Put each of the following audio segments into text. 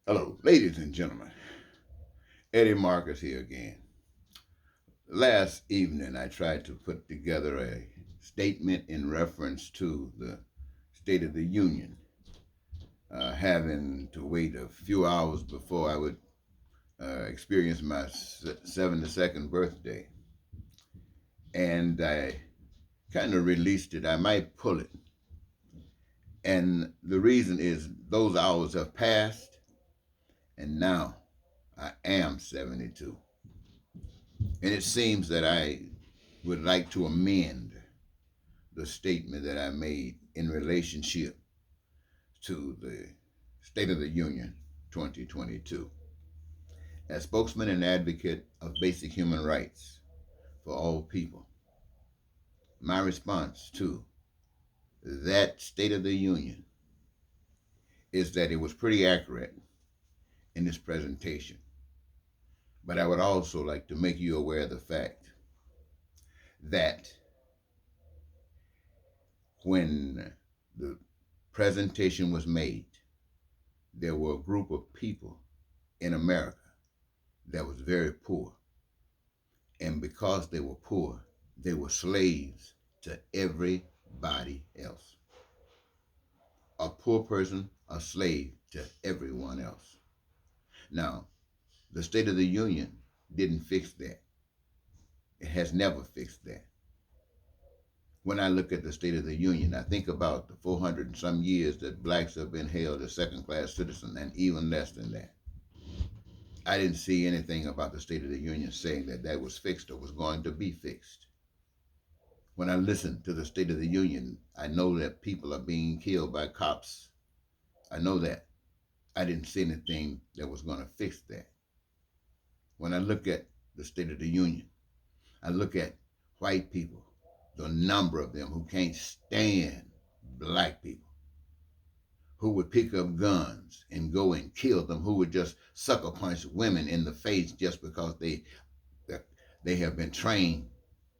Hello, ladies and gentlemen. Eddie Marcus here again. Last evening, I tried to put together a statement in reference to the State of the Union, having to wait a few hours before I would experience my 72nd birthday. And I kind of released it. I might pull it. And the reason is those hours have passed, and now I am 72. And it seems that I would like to amend the statement that I made in relationship to the State of the Union 2022. As spokesman and advocate of basic human rights for all people, my response to that State of the Union is that it was pretty accurate in this presentation. But I would also like to make you aware of the fact that when the presentation was made, there were a group of people in America that was very poor. And because they were poor, they were slaves to everybody else. A poor person, a slave to everyone else. Now, the State of the Union didn't fix that. It has never fixed that. When I look at the State of the Union, I think about the 400 and some years that blacks have been held as second-class citizens, and even less than that. I didn't see anything about the State of the Union saying that that was fixed or was going to be fixed. When I listen to the State of the Union, I know that people are being killed by cops. I know that. I didn't see anything that was going to fix that. When I look at the State of the Union, I look at white people, the number of them who can't stand black people, who would pick up guns and go and kill them, who would just sucker punch women in the face just because they have been trained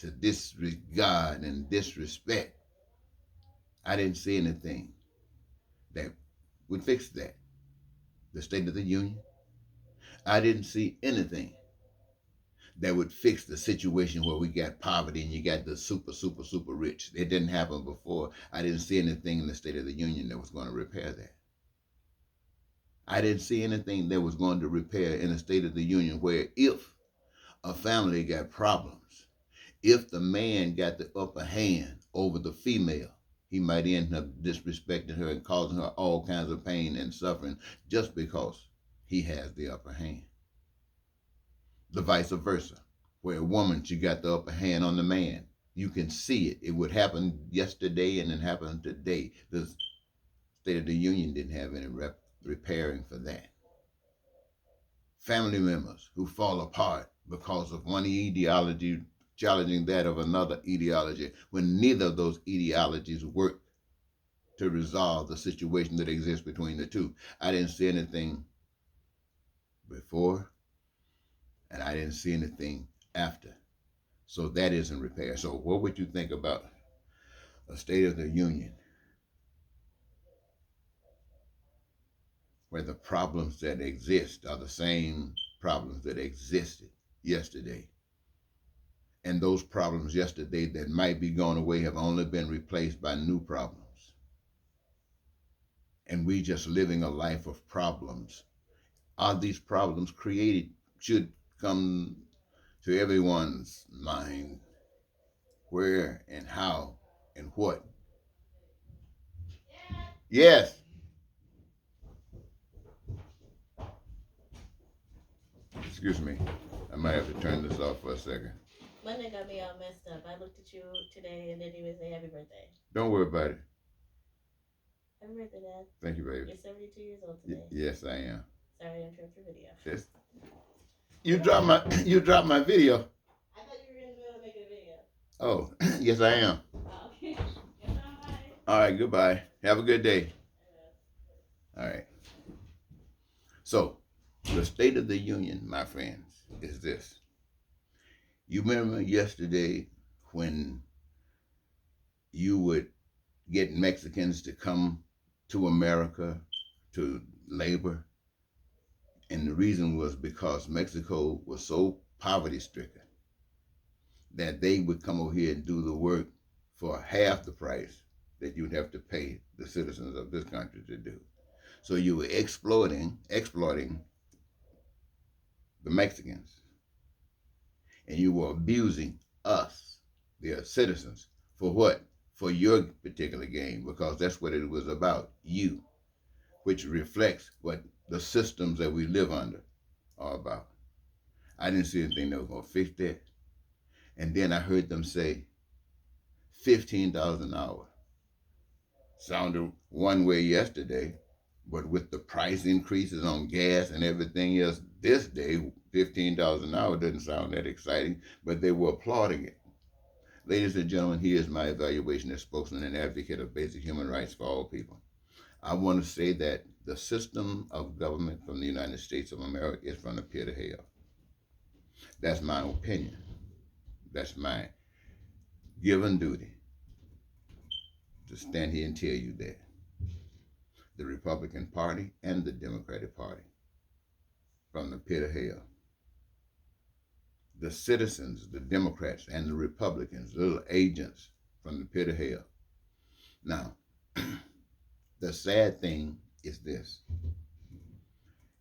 to disregard and disrespect. I didn't see anything that would fix that. The State of the Union, I didn't see anything that would fix the situation where we got poverty and you got the super rich. It didn't happen before. I didn't see anything in the State of the Union that was going to repair that. I didn't see anything that was going to repair in the State of the Union where if a family got problems, if the man got the upper hand over the female, he might end up disrespecting her and causing her all kinds of pain and suffering just because he has the upper hand. The vice versa, where a woman, she got the upper hand on the man. You can see it. It would happen yesterday and it happened today. The State of the Union didn't have any repairing for that. Family members who fall apart because of one ideology challenging that of another ideology when neither of those ideologies work to resolve the situation that exists between the two. I didn't see anything before and I didn't see anything after. So that isn't repair. So what would you think about a State of the Union where the problems that exist are the same problems that existed yesterday? And those problems yesterday that might be gone away have only been replaced by new problems. And we just living a life of problems. Are these problems created? Should come to everyone's mind where and how and what. Yes. Excuse me. I might have to turn this off for a second. Monday got me all messed up. I looked at you today and didn't even say happy birthday. Don't worry about it. Happy birthday, Dad. Thank you, baby. You're 72 years old today. Yes, I am. Sorry I interrupted your video. Yes. You dropped my video. I thought you were in the middle of making a video. Oh, yes, I am. Oh, okay. Yes, bye. All right, goodbye. Have a good day. All right. So, the State of the Union, my friends, is this. You remember yesterday when you would get Mexicans to come to America to labor? And the reason was because Mexico was so poverty stricken that they would come over here and do the work for half the price that you'd have to pay the citizens of this country to do. So you were exploiting the Mexicans, and you were abusing us, their citizens, for what? For your particular gain, because that's what it was about, you, which reflects what the systems that we live under are about. I didn't see anything that was going to fix that. And then I heard them say $15 an hour. Sounded one way yesterday, but with the price increases on gas and everything else this day, $15 an hour doesn't sound that exciting, but they were applauding it. Ladies and gentlemen, here is my evaluation as spokesman and advocate of basic human rights for all people. I want to say that the system of government from the United States of America is from the pit of hell. That's my opinion. That's my given duty to stand here and tell you that. The Republican Party and the Democratic Party from the pit of hell. The citizens, the Democrats and the Republicans, little agents from the pit of hell. Now, the sad thing is this,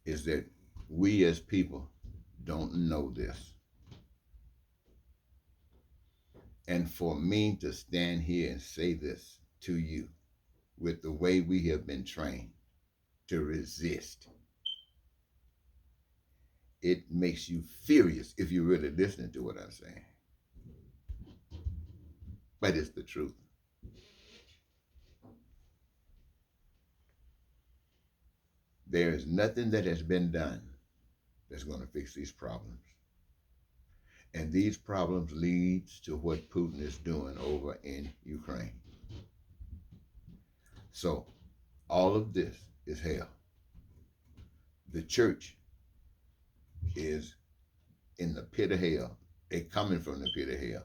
is that we as people don't know this. And for me to stand here and say this to you with the way we have been trained to resist, it makes you furious if you're really listening to what I'm saying. But it's the truth. There is nothing that has been done that's going to fix these problems. And these problems leads to what Putin is doing over in Ukraine. So all of this is hell. The church is in the pit of hell. They're coming from the pit of hell.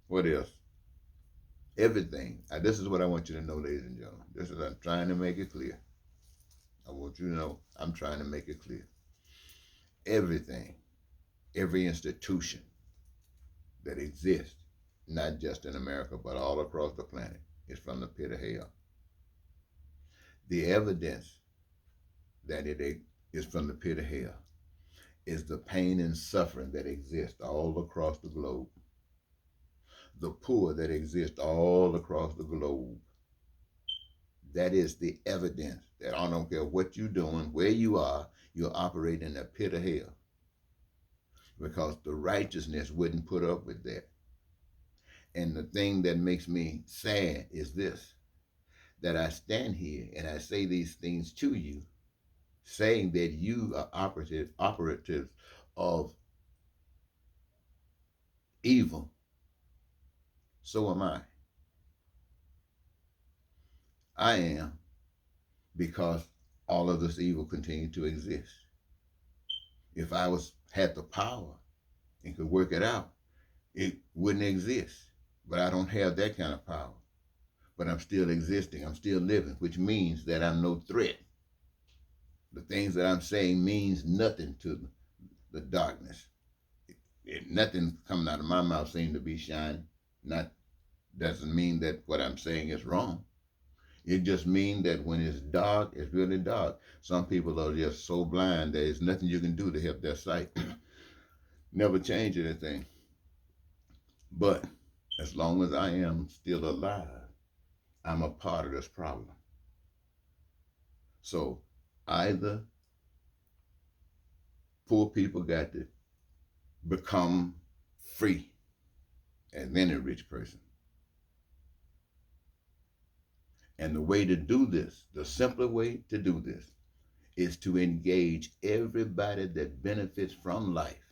What else? Everything. This is what I want you to know, ladies and gentlemen. This is, I'm trying to make it clear. I want you to know I'm trying to make it clear. Everything, every institution that exists, not just in America, but all across the planet, is from the pit of hell. The evidence that it is from the pit of hell is the pain and suffering that exists all across the globe. The poor that exist all across the globe. That is the evidence that I don't care what you're doing, where you are, you're operating in a pit of hell. Because the righteousness wouldn't put up with that. And the thing that makes me sad is this, that I stand here and I say these things to you, saying that you are operatives of evil. So am I. I am, because all of this evil continued to exist. If I had the power and could work it out, it wouldn't exist. But I don't have that kind of power. But I'm still existing. I'm still living, which means that I'm no threat. The things that I'm saying means nothing to the darkness. Nothing coming out of my mouth seems to be shining. Doesn't mean that what I'm saying is wrong. It just means that when it's dark, it's really dark. Some people are just so blind that there's nothing you can do to help their sight. Never change anything. But as long as I am still alive, I'm a part of this problem. So either poor people got to become free and then a rich person. And the way to do this, the simpler way to do this, is to engage everybody that benefits from life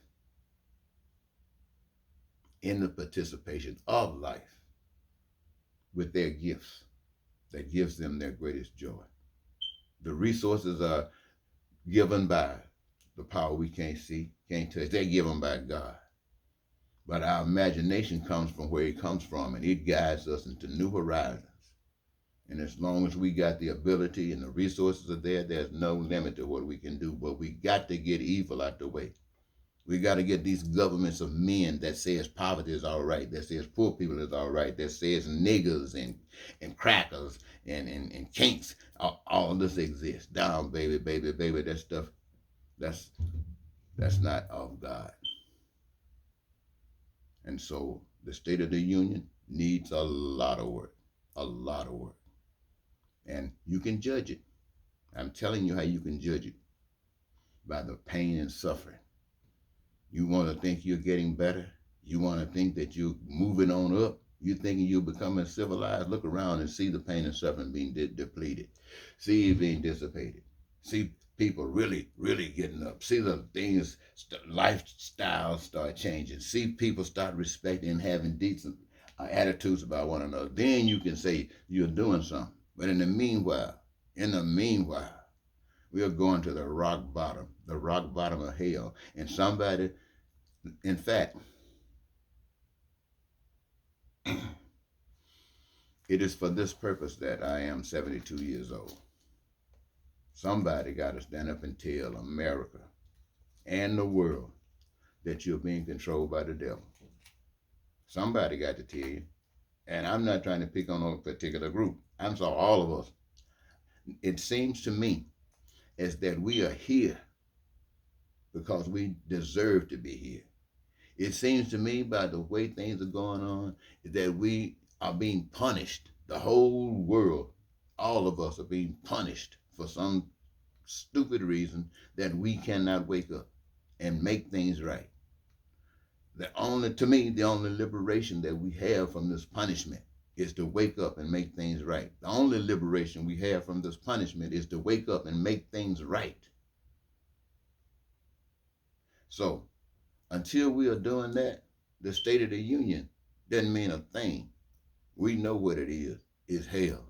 in the participation of life with their gifts that gives them their greatest joy. The resources are given by the power we can't see, can't touch. They're given by God. But our imagination comes from where it comes from, and it guides us into new horizons. And as long as we got the ability and the resources are there, there's no limit to what we can do. But we got to get evil out the way. We got to get these governments of men that says poverty is all right, that says poor people is all right, that says niggers and crackers and kinks, all this exists. Down, baby, baby, baby. That stuff, that's not of God. And so the State of the Union needs a lot of work, a lot of work. And you can judge it. I'm telling you how you can judge it, by the pain and suffering. You want to think you're getting better. You want to think that you're moving on up. You thinking you're becoming civilized. Look around and see the pain and suffering being depleted. See it being dissipated. See people really, really getting up. See the things, lifestyles start changing. See people start respecting and having decent attitudes about one another. Then you can say you're doing something. But in the meanwhile, we are going to the rock bottom of hell. And somebody, in fact, it is for this purpose that I am 72 years old. Somebody got to stand up and tell America and the world that you're being controlled by the devil. Somebody got to tell you. And I'm not trying to pick on a particular group. I'm sorry, all of us. It seems to me as that we are here because we deserve to be here. It seems to me by the way things are going on that we are being punished. The whole world, all of us are being punished for some stupid reason that we cannot wake up and make things right. To me, the only liberation that we have from this punishment is to wake up and make things right. The only liberation we have from this punishment is to wake up and make things right. So, until we are doing that, the State of the Union doesn't mean a thing. We know what it is. It's hell.